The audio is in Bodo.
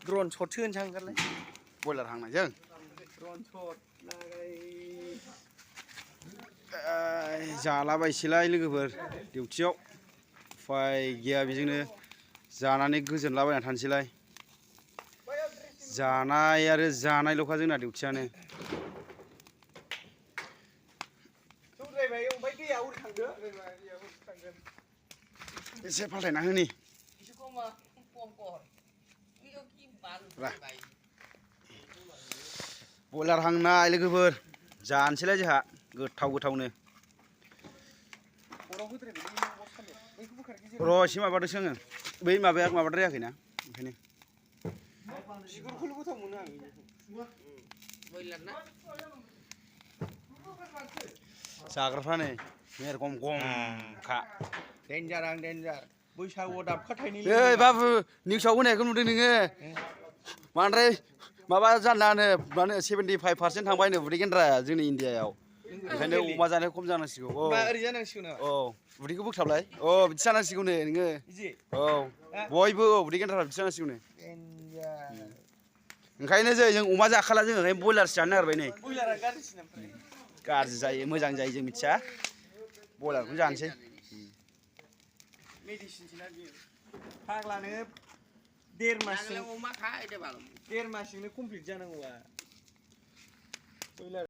ड्रोन शटसो होनसां ओंखारलाय बयलार हांनायजों ड्रोन शट लागाय जालाबायसैलाय लोगोफोर डिउटियाव उफाय गैया बेजोंनो जानानै गोजोनलाबायना थानोसैलाय जानाय आरो जानायल'खा जोंना डिउटियानो एसे फाल्थायना होनि बयलार हांनाय लोगोफोर जानोसैलाय जोंहा गोथाव गोथावनो र' एसे माबादोंसो आङो बै माबाया माबाद्रायाखैना ओंखायनो बिगुरखौल' गोथाव मोनो आं बयलार ना जाग्राफ्रा नै मेरगम गमखा डेन्जार आं डेन्जार बैसागुआव दाबखा थाइनै ओइ बाबु निउसआव होनायखौ नुदों नोङो बांद्राय माबा जानलानो माने 75% थांबायनो उदै गेन्द्राया जोंनि इण्डियायाव ओंखायनो अमा जानाया खम जानांसिगौ औ ओरै जानांसिगौ नामा औ उदैखौ बोख्लाबलाय औ बिदि जानांसिगौ नै नोङो औ बयबो औ उदै गेन्द्राफ्रा बिदि जानांसिगौ नै ओंखायनो जों अमा जाखाला जोङो ओंखायनो बयलारसो जानो नागिरबाय नै बयलारा गाज्रिसिन गाज्रि जायो मोजां जायो जों मिथिया बयलारखौनो जानोसै मेडिसिनसोना बियो फाग्लानो देर मासजोंनो कमप्लिट जानांगौआ